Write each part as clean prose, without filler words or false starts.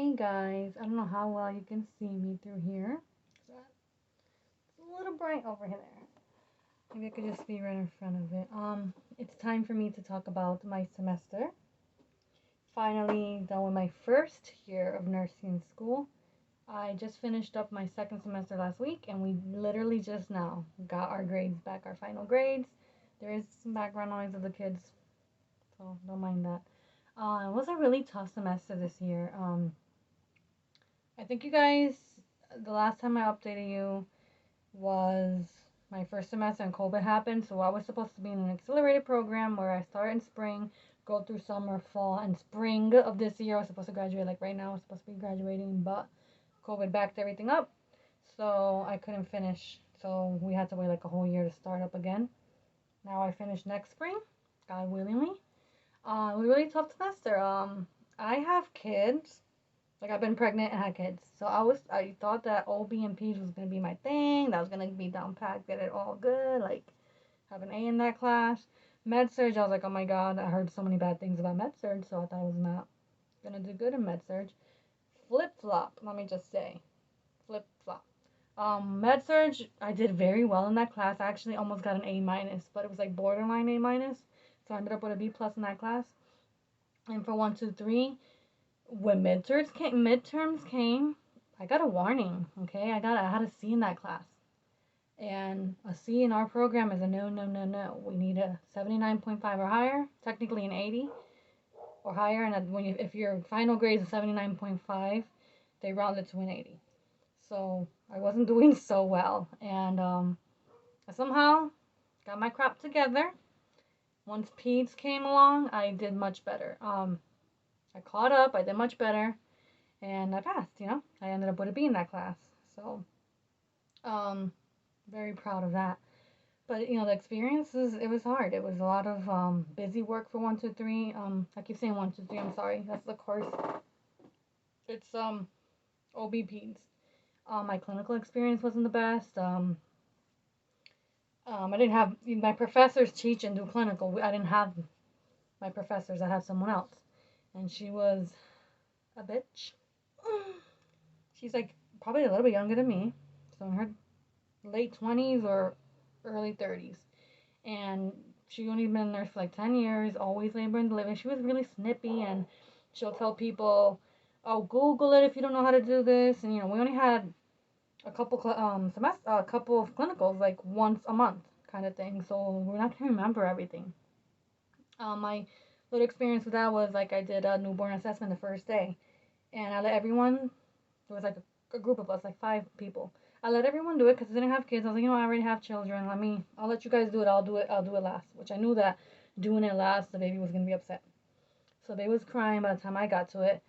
Hey guys, I don't know how well you can see me through here. It's a little bright over here. Maybe I could just be right in front of it. It's time for me to talk about my semester. Finally done with my first year of nursing school. I just finished up my second semester last week, and we literally just now got our grades back, our final grades. There is some background noise of the kids, so don't mind that. It was a really tough semester this year. I think you guys, the last time I updated you was my first semester and COVID happened. So I was supposed to be in an accelerated program where I start in spring, go through summer, fall, and spring of this year. I was supposed to graduate like right now. I was supposed to be graduating, but COVID backed everything up. So I couldn't finish. So we had to wait like a whole year to start up again. Now I finish next spring, God willingly. It was a really tough semester. I have kids. Like I've been pregnant and had kids, so I thought that OB and Peds was gonna be my thing. That was gonna be down packed, get it all good, like have an A in that class. Med surg, I was like, oh my god, I heard so many bad things about med surg, so I thought I was not gonna do good in med surg. Flip flop, let me just say, flip flop. Med surg, I did very well in that class. I actually almost got an A minus, but it was like borderline A minus, so I ended up with a B plus in that class. And for 1, 2, 3, when midterms came, I got a warning. Okay, I had a C in that class, and a C in our program is a no, no, no, no. We need a 79.5 or higher, technically an 80 or higher, and if your final grade is a 79.5, they round it to an 80. So I wasn't doing so well, and I somehow got my crap together. Once peds came along, I did much better. I caught up. I did much better. And I passed, I ended up with a B in that class. So, um, very proud of that. But, the experience it was hard. It was a lot of busy work for 1, 2, 3. I keep saying 1, 2, 3, I'm sorry. That's the course. It's OBPs. My clinical experience wasn't the best. I didn't have my professors teach and do clinical. I didn't have my professors. I had someone else. And she was a bitch. She's like probably a little bit younger than me. So in her late 20s or early 30s. And she only been in there for like 10 years, always labor and delivery. She was really snippy, and she'll tell people, oh, Google it if you don't know how to do this. And, we only had a couple of clinicals like once a month kind of thing. So we're not going to remember everything. My little experience with that was like I did a newborn assessment the first day. And I let everyone, there was like a group of us, like 5 people. I let everyone do it because I didn't have kids. I was like, I already have children. I'll let you guys do it. I'll do it last. Which I knew that doing it last, the baby was gonna be upset. So they was crying by the time I got to it,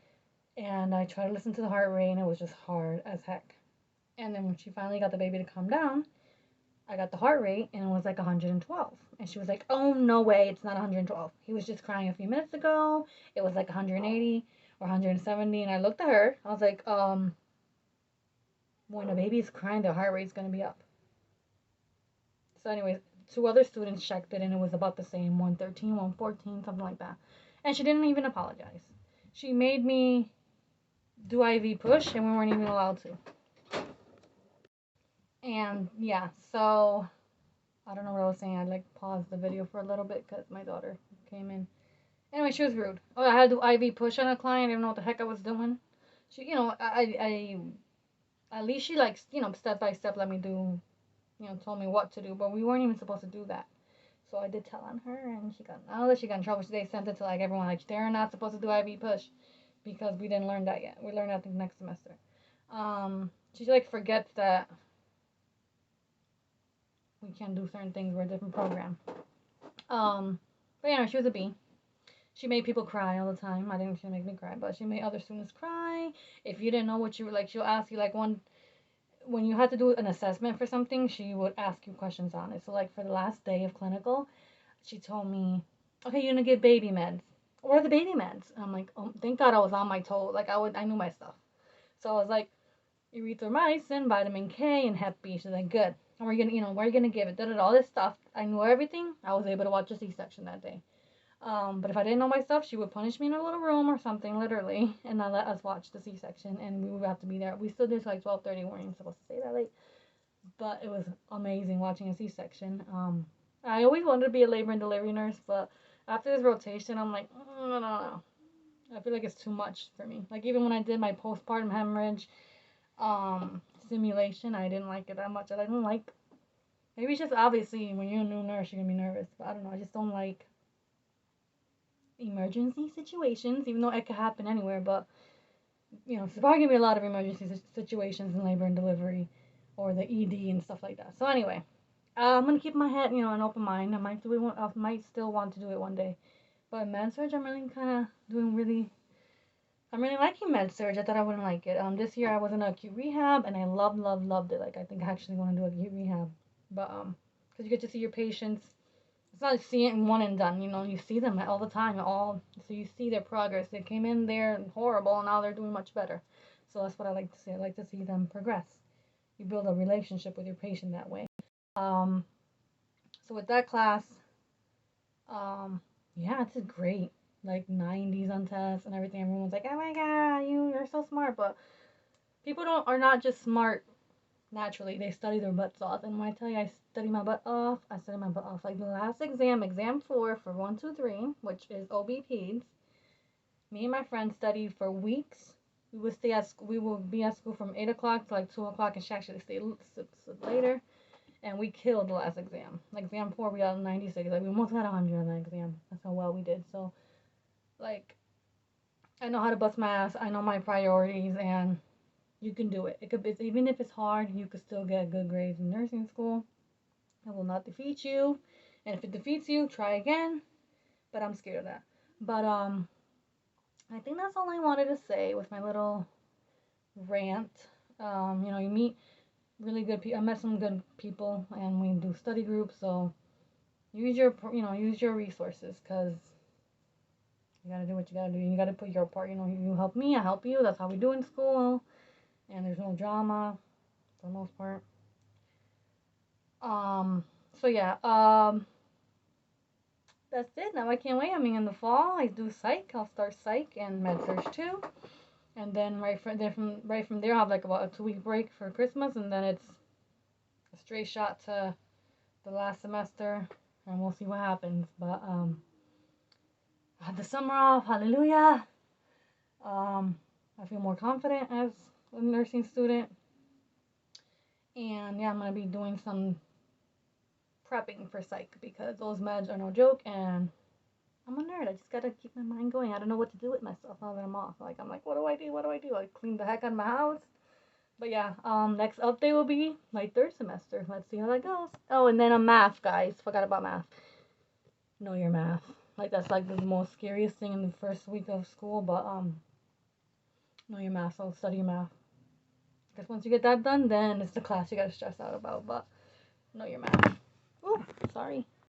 and I tried to listen to the heart rate, and it was just hard as heck. And then when she finally got the baby to calm down, I got the heart rate, and it was like 112. And she was like, oh, no way, it's not 112. He was just crying a few minutes ago. It was like 180 or 170. And I looked at her. I was like, when a baby's crying, their heart rate's going to be up. So anyways, 2 other students checked it, and it was about the same, 113, 114, something like that. And she didn't even apologize. She made me do IV push, and we weren't even allowed to. And yeah, so I don't know what I was saying. I like paused the video for a little bit because my daughter came in. Anyway, she was rude. Oh, I had to do IV push on a client. I didn't know what the heck I was doing. She, I at least she like, step by step let me do, told me what to do. But we weren't even supposed to do that. So I did tell on her, and I don't know that she got in trouble. They sent it to like everyone, like they're not supposed to do IV push because we didn't learn that yet. We learned that I think next semester. She like forgets that we can't do certain things. We're a different program. But yeah, she was a B. She made people cry all the time. I didn't she make me cry, but she made other students cry. If you didn't know what you were like, she'll ask you like when you had to do an assessment for something, she would ask you questions on it. So like for the last day of clinical, she told me, okay, you're gonna give baby meds. What are the baby meds? And I'm like, oh, thank God I was on my toes. Like I knew my stuff. So I was like, erythromycin, vitamin K, and Hep B. She's like, good. And where are you gonna give it? All this stuff. I knew everything. I was able to watch a C-section that day. But if I didn't know my stuff, she would punish me in a little room or something, literally, and not let us watch the C-section, and we would have to be there. We still did till like 12:30. We weren't even supposed to stay that late, but it was amazing watching a C-section. I always wanted to be a labor and delivery nurse, but after this rotation, I'm like, no. I feel like it's too much for me. Like even when I did my postpartum hemorrhage simulation, I didn't like it that much. I didn't like. Maybe it's just obviously when you're a new nurse, you're gonna be nervous, but I don't know. I just don't like emergency situations, even though it could happen anywhere. But there's probably gonna be a lot of emergency situations in labor and delivery, or the ED and stuff like that. So anyway, I'm gonna keep my head, an open mind. I might still want to do it one day. But med surg, I'm really kind of doing really. I'm really liking med surg. I thought I wouldn't like it. This year I was in acute rehab and I loved it. Like I think I actually want to do acute rehab, but because you get to see your patients. It's not like seeing it in one and done. You see them all the time. So you see their progress. They came in there horrible and now they're doing much better. So that's what I like to see. I like to see them progress. You build a relationship with your patient that way. Um, so with that class, yeah, it's great. Like 90s on tests and everything. Everyone's like, "Oh my god, you're so smart." But people are not just smart naturally. They study their butts off. And when I tell you I study my butt off, I study my butt off. Like the last exam 4 for 1, 2, 3, which is OB Peds. Me and my friend studied for weeks. We would be at school from 8 o'clock to like 2 o'clock, and she actually stayed later. And we killed the last exam. Like exam 4, we got 96. Like we almost got 100 on that exam. That's how well we did. So, like, I know how to bust my ass. I know my priorities, and you can do it. Even if it's hard, you could still get good grades in nursing school. It will not defeat you. And if it defeats you, try again. But I'm scared of that. But I think that's all I wanted to say with my little rant. You meet really good people. I met some good people, and we do study groups. So use your resources, because you gotta do what you gotta do. You gotta put your part. You help me, I help you. That's how we do in school. And there's no drama for the most part. So yeah, that's it. Now I can't wait. I mean, in the fall, I do psych. I'll start psych and med surg too. And then right from there, I'll have like about a 2-week break for Christmas, and then it's a straight shot to the last semester, and we'll see what happens. But I had the summer off. Hallelujah. I feel more confident as a nursing student, and yeah, I'm gonna be doing some prepping for psych because those meds are no joke, and I'm a nerd. I just gotta keep my mind going. I don't know what to do with myself now that I'm off. I'm like, what do I do? What do I do? I clean the heck out of my house. But yeah, next update will be my 3rd semester. Let's see how that goes. Oh, and then math, guys. Forgot about math. Know your math. Like that's like the most scariest thing in the first week of school. But know your math. So study your math. Because once you get that done, then it's the class you gotta stress out about. But know your math. Ooh, sorry.